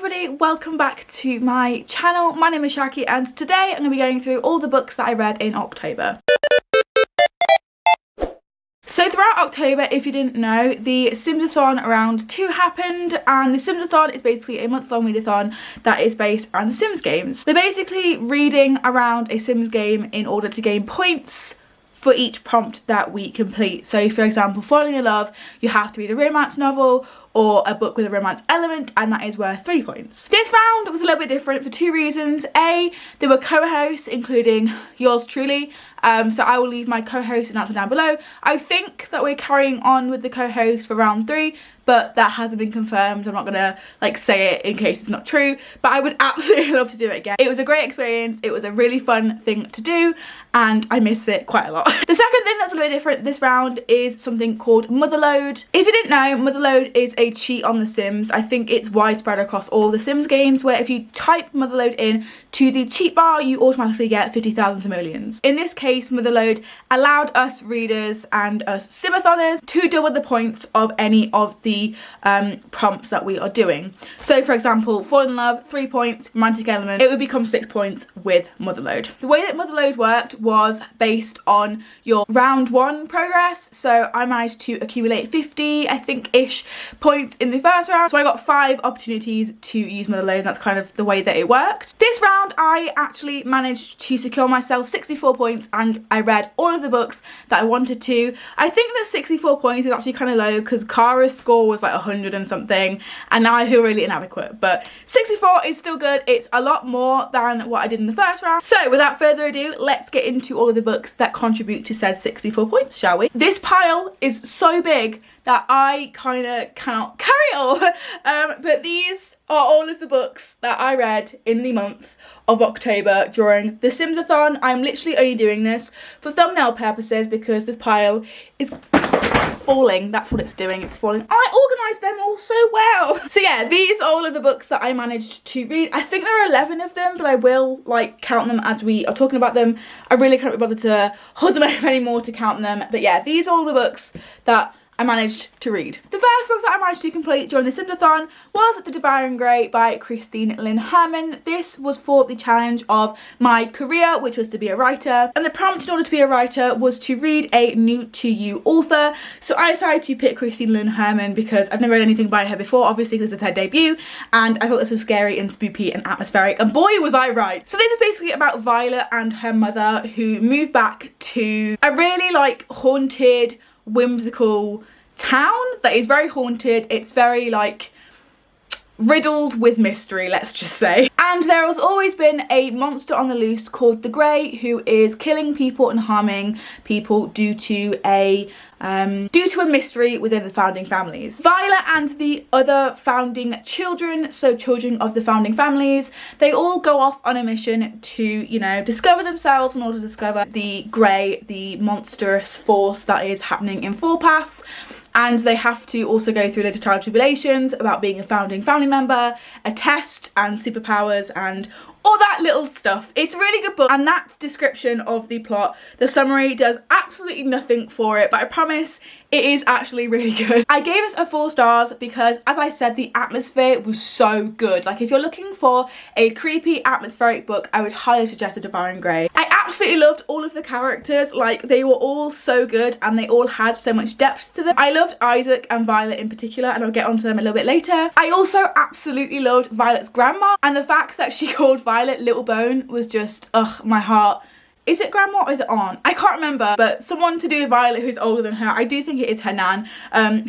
everybody, welcome back to my channel. My name is Shaki and today I'm going to be going through all the books that I read in October. So throughout October, if you didn't know, the Simsathon round 2 happened, and the Simsathon is basically a month-long readathon that is based around the Sims games. We're basically reading around a Sims game in order to gain points for each prompt that we complete. So for example, falling in love, you have to read a romance novel or a book with a romance element, and that is worth 3 points. This round was a little bit different for 2 reasons. A, there were co-hosts, including yours truly, so I will leave my co-host announcement down below. I think that we're carrying on with the co-host for round 3, but that hasn't been confirmed. I'm not gonna say it in case it's not true, but I would absolutely love to do it again. It was a great experience, it was a really fun thing to do, and I miss it quite a lot. The second thing that's a little bit different this round is something called Motherload. If you didn't know, Motherload is a cheat on The Sims. I think it's widespread across all the Sims games, where if you type Motherload in to the cheat bar, you automatically get 50,000 simoleons. In this case, Motherload allowed us readers and us Simsathoners to double the points of any of the prompts that we are doing. So for example, fall in love, 3 points, romantic element, it would become 6 points with Motherload. The way that Motherload worked was based on your round 1 progress. So I managed to accumulate 50, I think, ish points in the first round. So I got 5 opportunities to use Motherload. That's kind of the way that it worked. This round, I actually managed to secure myself 64 points and I read all of the books that I wanted to. I think that 64 points is actually kind of low because Kara's score was like 100 and something, and now I feel really inadequate, but 64 is still good. It's a lot more than what I did in the first round. So without further ado, let's get into all of the books that contribute to said 64 points, shall we? This pile is so big that I kind of cannot carry it all, but these are all of the books that I read in the month of October during the Simsathon. I'm literally only doing this for thumbnail purposes because this pile is falling. That's what it's doing, it's falling. I organised them all so well. So yeah, these are all of the books that I managed to read. I think there are 11 of them, but I will count them as we are talking about them. I really can't be bothered to hold them up anymore to count them, but yeah, these are all the books that I managed to read. The first book that I managed to complete during the Simsathon was The Devouring Grey by Christine Lynn Herman. This was for the challenge of my career, which was to be a writer, and the prompt in order to be a writer was to read a new to you author. So I decided to pick Christine Lynn Herman because I've never read anything by her before, obviously because it's her debut, and I thought this was scary and spooky and atmospheric, and boy was I right. So this is basically about Violet and her mother who moved back to a really haunted, whimsical town that is very haunted. It's very riddled with mystery, let's just say. And there has always been a monster on the loose called the Grey who is killing people and harming people due to a mystery within the founding families. Violet and the other founding children, so children of the founding families, they all go off on a mission to, discover themselves in order to discover the Grey, the monstrous force that is happening in Four Paths. And they have to also go through little trial tribulations about being a founding family member, a test, and superpowers, and all that little stuff. It's a really good book, and that description of the plot, the summary, does absolutely nothing for it, but I promise it is actually really good. I gave us a 4 stars because, as I said, the atmosphere was so good. If you're looking for a creepy atmospheric book, I would highly suggest The Devouring Grey. I absolutely loved all of the characters. They were all so good and they all had so much depth to them. I loved Isaac and Violet in particular, and I'll get onto them a little bit later. I also absolutely loved Violet's grandma, and the fact that she called Violet Little Bone was just, ugh, my heart. Is it grandma or is it aunt? I can't remember, but someone to do with Violet who's older than her, I do think it is her nan,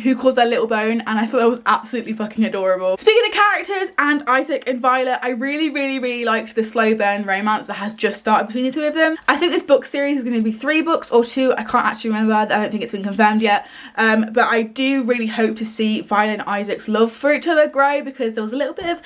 who calls her Little Bone, and I thought that was absolutely fucking adorable. Speaking of characters and Isaac and Violet, I really liked the slow burn romance that has just started between the 2 of them. I think this book series is going to be 3 books or 2, I can't actually remember, I don't think it's been confirmed yet, but I do really hope to see Violet and Isaac's love for each other grow, because there was a little bit of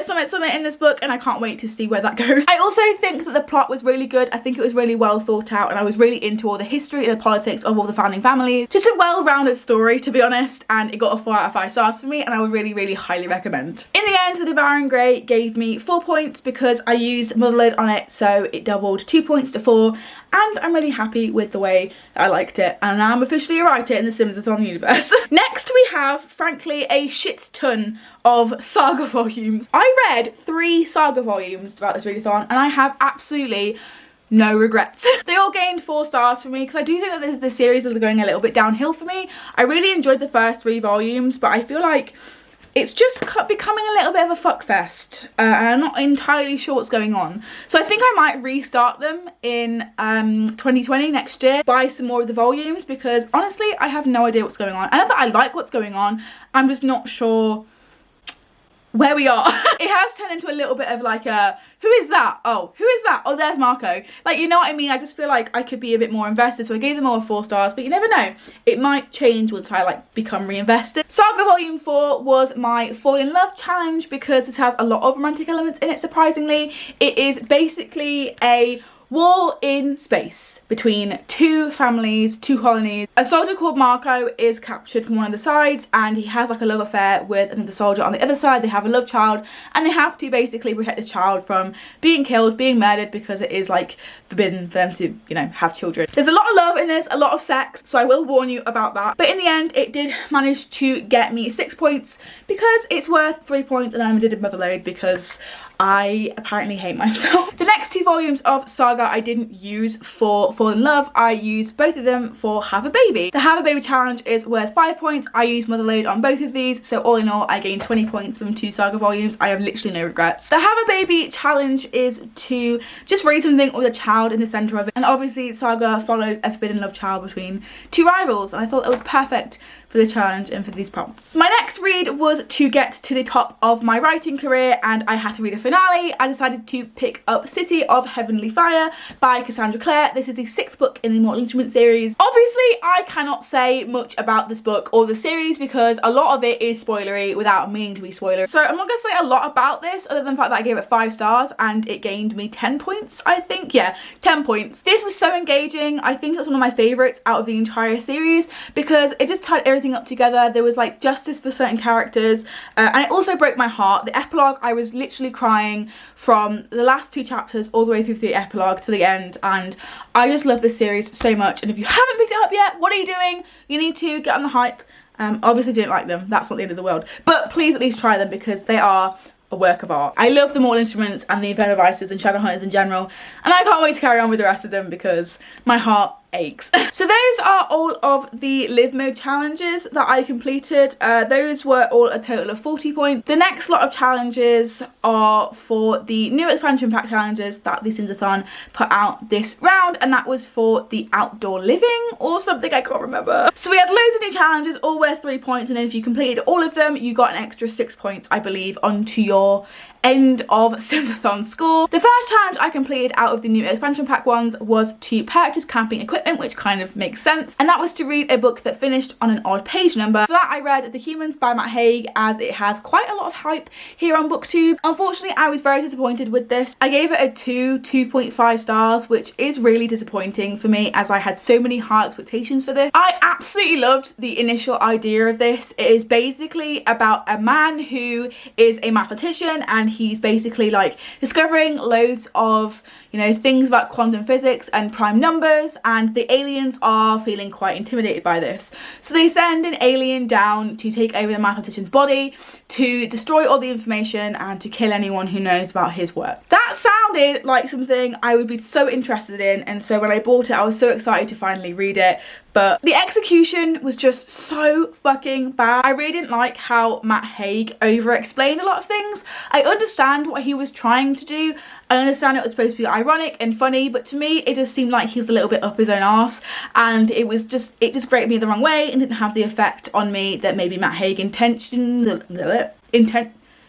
something in this book, and I can't wait to see where that goes. I also think that the plot was really good. I think it was really well thought out, and I was really into all the history and the politics of all the founding families. Just a well-rounded story, to be honest, and it got a 4 out of 5 stars for me, and I would really, really highly recommend. In the end, The Devouring Grey gave me 4 points because I used Motherload on it, so it doubled 2 points to 4, and I'm really happy with the way that I liked it, and now I'm officially a writer in the Simsathon universe. Next we have, frankly, a shit ton of Saga volumes. I read 3 Saga volumes throughout this readathon, and I have absolutely no regrets. They all gained 4 stars for me because I do think that the series is going a little bit downhill for me. I really enjoyed the first 3 volumes, but I feel like it's just becoming a little bit of a fuckfest, and I'm not entirely sure what's going on. So I think I might restart them in 2020, next year, buy some more of the volumes, because honestly, I have no idea what's going on. I know that I like what's going on, I'm just not sure where we are. It has turned into a little bit of like a, who is that? Oh, who is that? Oh, there's Marco. Like, you know what I mean? I just feel like I could be a bit more invested, so I gave them all 4 stars, but you never know. It might change once I like become reinvested. Saga Volume 4 was my fall in love challenge because this has a lot of romantic elements in it, surprisingly. It is basically a war in space between 2 families, 2 colonies. A soldier called Marco is captured from one of the sides, and he has like a love affair with another soldier on the other side. They have a love child, and they have to basically protect this child from being killed, being murdered, because it is like forbidden for them to, you know, have children. There's a lot of love in this, a lot of sex, so I will warn you about that. But in the end, it did manage to get me 6 points because it's worth 3 points, and I did a Motherload because I apparently hate myself. The next 2 volumes of Saga I didn't use for Fall in Love. I used both of them for Have a Baby. The Have a Baby challenge is worth 5 points. I used Motherload on both of these, so all in all I gained 20 points from 2 Saga volumes. I have literally no regrets. The Have a Baby challenge is to just read something with a child in the centre of it, and obviously Saga follows a forbidden love child between 2 rivals, and I thought that was perfect for the challenge and for these prompts. My next read was to get to the top of my writing career, and I had to read a finale. I decided to pick up City of Heavenly Fire by Cassandra Clare. This is the 6th book in the Mortal Instruments series. Obviously, I cannot say much about this book or the series because a lot of it is spoilery without meaning to be spoiler. So I'm not going to say a lot about this other than the fact that I gave it 5 stars and it gained me 10 points, I think. Yeah, 10 points. This was so engaging. I think it's one of my favourites out of the entire series because it just tied everything up together. There was like justice for certain characters, and it also broke my heart. The epilogue, I was literally crying from the last 2 chapters all the way through the epilogue to the end, and I just love this series so much. And if you haven't picked it up yet, what are you doing? You need to get on the hype. Obviously didn't like them, that's not the end of the world, but please at least try them because they are a work of art. I love the Mortal Instruments and the Inferno Vices and Shadowhunters in general, and I can't wait to carry on with the rest of them because my heart aches. So those are all of the live mode challenges that I completed. Those were all a total of 40 points. The next lot of challenges are for the new expansion pack challenges that the Simsathon put out this round, and that was for the outdoor living or something, I can't remember. So we had loads of new challenges, all worth 3 points, and then if you completed all of them, you got an extra 6 points, I believe, onto your end of Simsathon score. The first challenge I completed out of the new expansion pack ones was to purchase camping equipment, which kind of makes sense, and that was to read a book that finished on an odd page number. For that I read The Humans by Matt Haig, as it has quite a lot of hype here on BookTube. Unfortunately, I was very disappointed with this. I gave it a 2.5 stars, which is really disappointing for me as I had so many high expectations for this. I absolutely loved the initial idea of this. It is basically about a man who is a mathematician, and he's basically like discovering loads of, you know, things about quantum physics and prime numbers, and the aliens are feeling quite intimidated by this. So they send an alien down to take over the mathematician's body, to destroy all the information and to kill anyone who knows about his work. That sounded like something I would be so interested in, and so when I bought it I was so excited to finally read it. But the execution was just so fucking bad. I really didn't like how Matt Haig over-explained a lot of things. I understand what he was trying to do. I understand it was supposed to be ironic and funny, but to me, it just seemed like he was a little bit up his own arse, and it just grated me the wrong way and didn't have the effect on me that maybe Matt Haig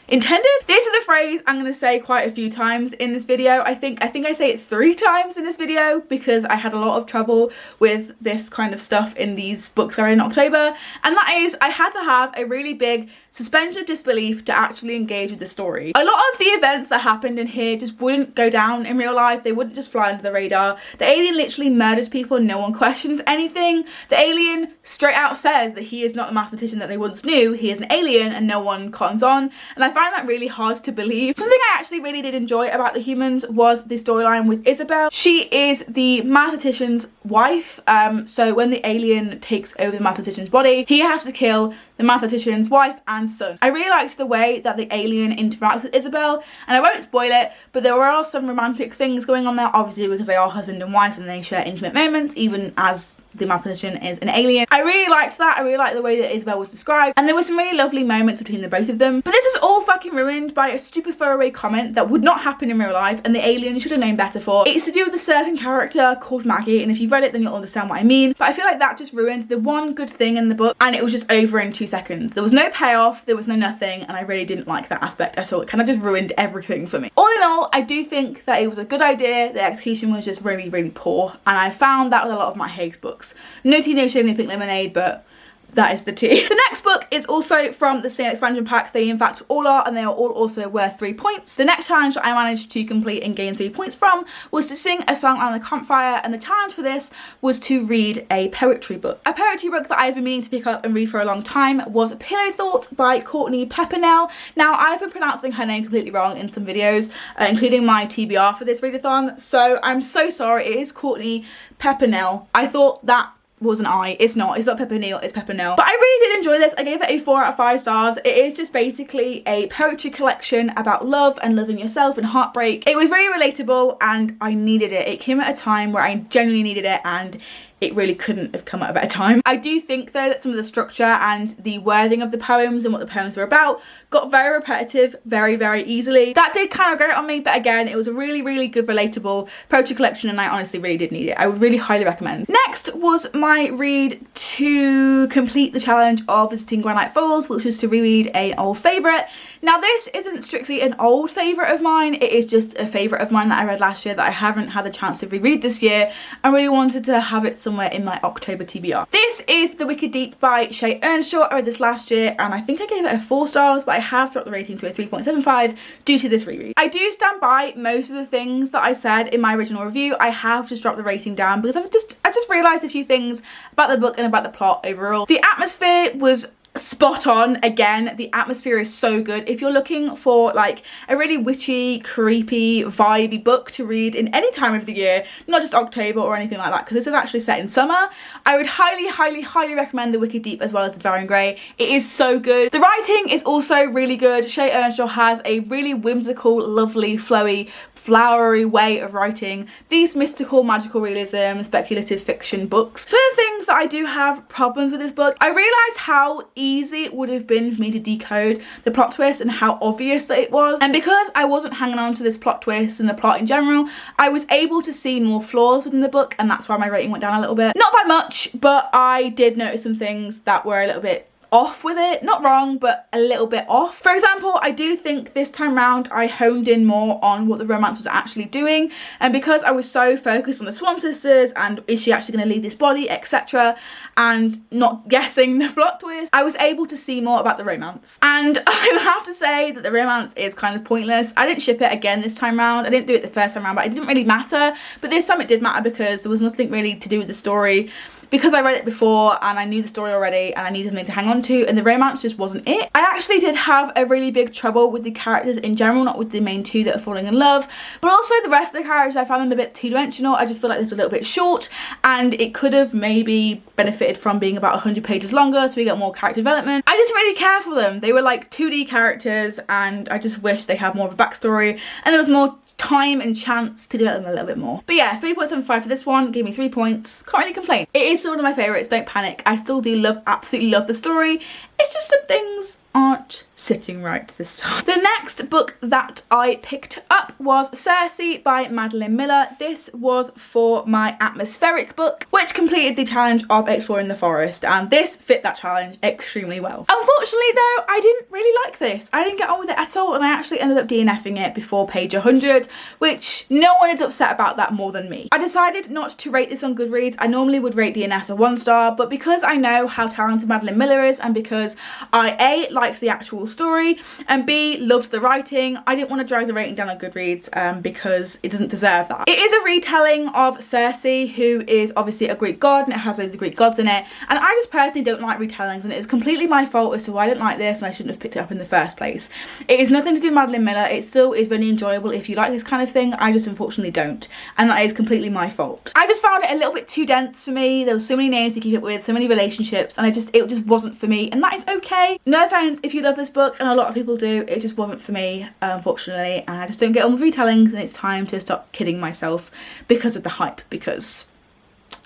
intended. This is a phrase I'm going to say quite a few times in this video. I think I say it 3 times in this video because I had a lot of trouble with this kind of stuff in these books that are in October, and that is I had to have a really big suspension of disbelief to actually engage with the story. A lot of the events that happened in here just wouldn't go down in real life. They wouldn't just fly under the radar. The alien literally murders people and no one questions anything. The alien straight out says that he is not the mathematician that they once knew. He is an alien and no one cottons on, and I find that really hard to believe. Something I actually really did enjoy about The Humans was the storyline with Isabel. She is the mathematician's wife, so when the alien takes over the mathematician's body, he has to kill the mathematician's wife and son. I really liked the way that the alien interacts with Isabel, and I won't spoil it, but there are some romantic things going on there, obviously because they are husband and wife and they share intimate moments, even as the mathematician is an alien. I really liked that. I really liked the way that Isabel was described, and there were some really lovely moments between the both of them. But this was all fucking ruined by a stupid throwaway comment that would not happen in real life, and the alien should have known better for. It's to do with a certain character called Maggie, and if you've read it then you'll understand what I mean. But I feel like that just ruined the one good thing in the book, and it was just over in 2 seconds. There was no payoff, there was no nothing, and I really didn't like that aspect at all. It kind of just ruined everything for me. All in all, I do think that it was a good idea. The execution was just really, really poor, and I found that with a lot of Matt Haig's books. No tea, no shade, no pink lemonade, but that is the tea. The next book is also from the same expansion pack. They in fact all are, and they are all also worth 3 points. The next challenge that I managed to complete and gain 3 points from was to sing a song on the campfire, and the challenge for this was to read a poetry book. A poetry book that I've been meaning to pick up and read for a long time was Pillow Thought by Courtney Peppernell. Now, I've been pronouncing her name completely wrong in some videos, including my TBR for this readathon, so I'm so sorry. It is Courtney Peppernell. I thought that was an I. It's not Pepperneal, it's Peppernell. But I really did enjoy this. I gave it a 4 out of 5 stars. It is just basically a poetry collection about love and loving yourself and heartbreak. It was very relatable and I needed it. It came at a time where I genuinely needed it, and it really couldn't have come at a better time. I do think though that some of the structure and the wording of the poems and what the poems were about got very repetitive very, very easily. That did kind of grate on me, but again, it was a really, really good relatable poetry collection, and I honestly really did need it. I would really highly recommend. Next was my read to complete the challenge of visiting Granite Falls, which was to reread an old favourite. Now, this isn't strictly an old favourite of mine, it is just a favourite of mine that I read last year that I haven't had the chance to reread this year. I really wanted to have it somewhere in my October TBR. This is The Wicked Deep by Shay Earnshaw. I read this last year and I think I gave it a 4 stars, but I have dropped the rating to a 3.75 due to this reread. I do stand by most of the things that I said in my original review. I have just dropped the rating down because I've just realised a few things about the book and about the plot overall. The atmosphere was spot on. Again, the atmosphere is so good. If you're looking for like a really witchy, creepy, vibey book to read in any time of the year, not just October or anything like that, because this is actually set in summer, I would highly, highly, highly recommend The Wicked Deep as well as The Devouring Grey. It is so good. The writing is also really good. Shay Earnshaw has a really whimsical, lovely, flowy, flowery way of writing these mystical, magical realism, speculative fiction books. So one of the things that I do have problems with this book, I realised how easy it would have been for me to decode the plot twist and how obvious that it was. And because I wasn't hanging on to this plot twist and the plot in general, I was able to see more flaws within the book, and that's why my rating went down a little bit. Not by much, but I did notice some things that were a little bit off with it. Not wrong, but a little bit off. For example, I do think this time round I honed in more on what the romance was actually doing, and because I was so focused on the Swan sisters and is she actually going to leave this body, etc., and not guessing the plot twist, I was able to see more about the romance. And I would have to say that the romance is kind of pointless. I didn't ship it again this time round. I didn't do it the first time round, but it didn't really matter. But this time it did matter because there was nothing really to do with the story. Because I read it before and I knew the story already and I needed something to hang on to, and the romance just wasn't it. I actually did have a really big trouble with the characters in general, not with the main two that are falling in love, but also the rest of the characters. I found them a bit two-dimensional. I just feel like this was a little bit short, and it could have maybe benefited from being about 100 pages longer so we get more character development. I just really care for them. They were like 2D characters and I just wish they had more of a backstory and there was more time and chance to develop them a little bit more. But yeah, 3.75 for this one, gave me 3 points. Can't really complain. It is still one of my favourites, don't panic. I still do absolutely love the story. It's just some things aren't sitting right this time. The next book that I picked up was Cersei by Madeline Miller. This was for my atmospheric book, which completed the challenge of exploring the forest, and this fit that challenge extremely well. Unfortunately though, I didn't really like this. I didn't get on with it at all, and I actually ended up DNFing it before page 100, which no one is upset about that more than me. I decided not to rate this on Goodreads. I normally would rate DNFs a 1 star, but because I know how talented Madeline Miller is, and because I A, liked the actual story, and B, loved the writing, I didn't want to drag the rating down on Goodreads because it doesn't deserve that. It is a retelling of Cersei, who is obviously a Greek god, and it has loads of Greek gods in it, and I just personally don't like retellings, and it is completely my fault as to why I didn't like this and I shouldn't have picked it up in the first place. It is nothing to do with Madeline Miller. It still is really enjoyable if you like this kind of thing. I just unfortunately don't, and that is completely my fault. I just found it a little bit too dense for me. There were so many names to keep up with, so many relationships, and it just wasn't for me, and that is okay. No offense if you love this book, and a lot of people do. It just wasn't for me, unfortunately, and I just don't get on with retellings, and it's time to stop kidding myself because of the hype, because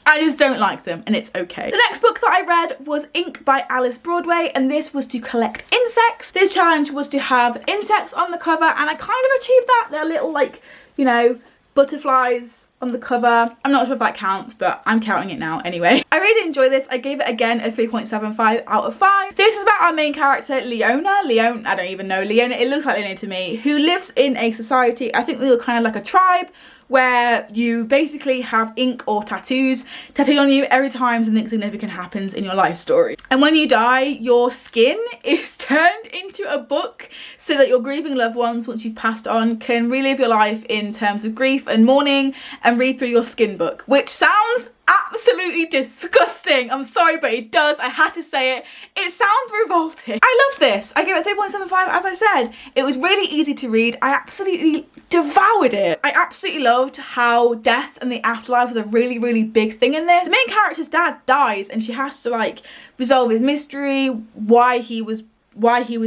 I just don't like them, and it's okay. The next book that I read was Ink by Alice Broadway, and this was to collect insects. This challenge was to have insects on the cover, and I kind of achieved that. They're little, like, you know, butterflies on the cover. I'm not sure if that counts, but I'm counting it now anyway. I really enjoyed this. I gave it again a 3.75 out of 5. This is about our main character, Leona. I don't even know. Leona, it looks like Leona to me, who lives in a society, I think they were kind of like a tribe, where you basically have ink or tattoos tattooed on you every time something significant happens in your life story. And when you die, your skin is turned into a book so that your grieving loved ones, once you've passed on, can relive your life in terms of grief and mourning and read through your skin book, which sounds absolutely disgusting. I'm sorry, but it does. I had to say it. It sounds revolting. I love this. I gave it 3.75, as I said. It was really easy to read. I absolutely devoured it. I absolutely loved how death and the afterlife was a really, really big thing in this. The main character's dad dies, and she has to, like, resolve his mystery, why he was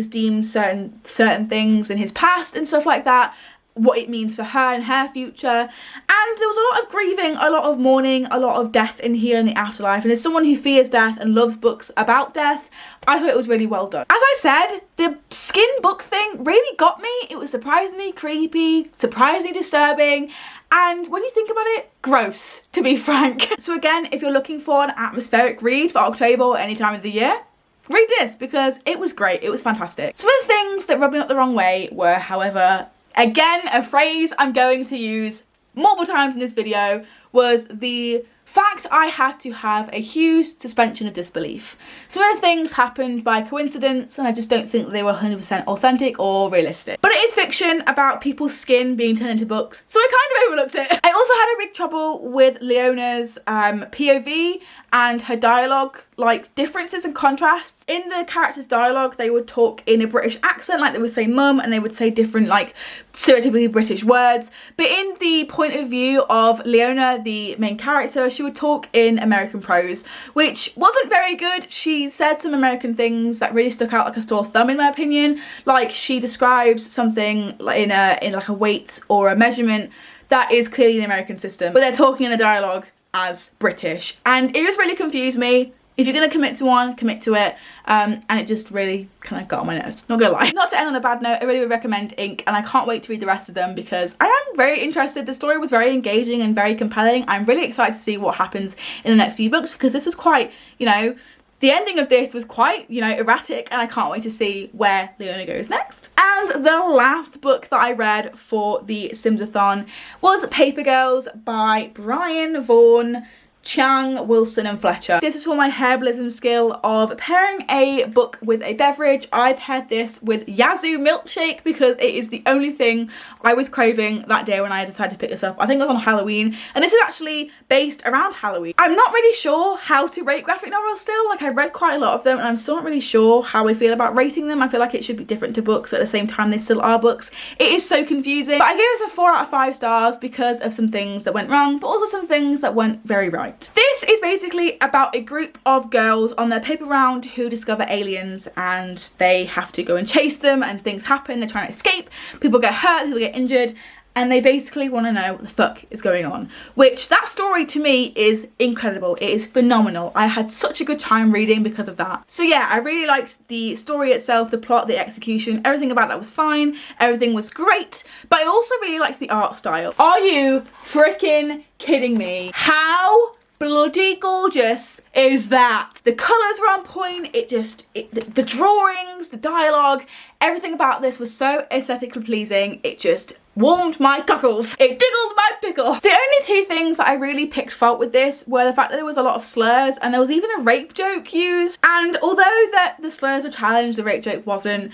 deemed certain things in his past and stuff like that, what it means for her and her future. And there was a lot of grieving, a lot of mourning, a lot of death in here in the afterlife, and as someone who fears death and loves books about death, I thought it was really well done. As I said, the skin book thing really got me. It was surprisingly creepy, surprisingly disturbing, and when you think about it, gross, to be frank. So again, if you're looking for an atmospheric read for October or any time of the year, read this, because it was great. It was fantastic. Some of the things that rubbed me up the wrong way were, however, again, a phrase I'm going to use multiple times in this video, was the fact I had to have a huge suspension of disbelief. Some of the things happened by coincidence, and I just don't think they were 100% authentic or realistic. But it is fiction about people's skin being turned into books, so I kind of overlooked it. I also had a big trouble with Leona's POV and her dialogue, like differences and contrasts. In the characters' dialogue, they would talk in a British accent, like they would say mum, and they would say different, like, stereotypically British words. But in the point of view of Leona, the main character, she would talk in American prose, which wasn't very good. She said some American things that really stuck out like a sore thumb, in my opinion. Like, she describes something in like a weight or a measurement that is clearly the American system, but they're talking in the dialogue as British, and it just really confused me. If you're going to commit to one, commit to it, and it just really kind of got on my nerves, not gonna lie. Not to end on a bad note, I really would recommend Ink, and I can't wait to read the rest of them because I am very interested. The story was very engaging and very compelling. I'm really excited to see what happens in the next few books, because this was quite, you know, the ending of this was quite, you know, erratic, and I can't wait to see where Leona goes next. And the last book that I read for the Simsathon was Paper Girls by Brian Vaughan, Chang, Wilson and Fletcher. This is for my herbalism skill of pairing a book with a beverage. I paired this with Yazoo milkshake because it is the only thing I was craving that day when I decided to pick this up. I think it was on Halloween, and this is actually based around Halloween. I'm not really sure how to rate graphic novels still. Like, I've read quite a lot of them and I'm still not really sure how I feel about rating them. I feel like it should be different to books, but at the same time they still are books. It is so confusing. But I gave this a 4 out of 5 stars because of some things that went wrong, but also some things that went very right. This is basically about a group of girls on their paper round who discover aliens, and they have to go and chase them, and things happen. They're trying to escape, people get hurt, people get injured, and they basically want to know what the fuck is going on, which that story to me is incredible. It is phenomenal. I had such a good time reading because of that. So yeah, I really liked the story itself, the plot, the execution, everything about that was fine, everything was great, but I also really liked the art style. Are you freaking kidding me? How bloody gorgeous is that? The colours were on point, the drawings, the dialogue, everything about this was so aesthetically pleasing. It just warmed my cockles. It tickled my pickle. The only two things that I really picked fault with this were the fact that there was a lot of slurs, and there was even a rape joke used. And although that the slurs were challenged, the rape joke wasn't,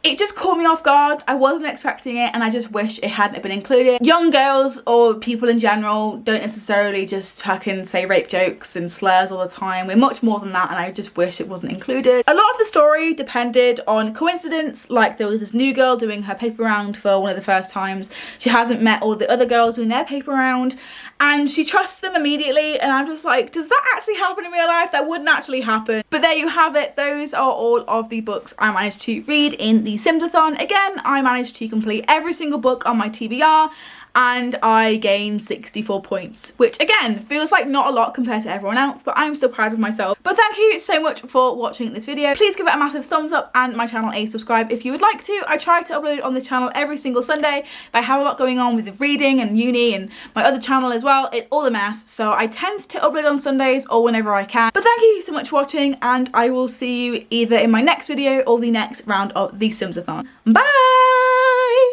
it just caught me off guard. I wasn't expecting it, and I just wish it hadn't been included. Young girls or people in general don't necessarily just fucking say rape jokes and slurs all the time. We're much more than that, and I just wish it wasn't included. A lot of the story depended on coincidence, like there was this new girl doing her paper round for one of the first times. She hasn't met all the other girls doing their paper round, and she trusts them immediately, and I'm just like, does that actually happen in real life? That wouldn't actually happen. But there you have it. Those are all of the books I managed to read in the Simsathon. Again, I managed to complete every single book on my TBR, and I gained 64 points, which again feels like not a lot compared to everyone else, but I'm still proud of myself. But thank you so much for watching this video. Please give it a massive thumbs up and my channel a subscribe if you would like to. I try to upload on this channel every single Sunday, but I have a lot going on with reading and uni and my other channel as well. It's all a mess, so I tend to upload on Sundays or whenever I can. But thank you so much for watching, and I will see you either in my next video or the next round of the Simsathon. Bye!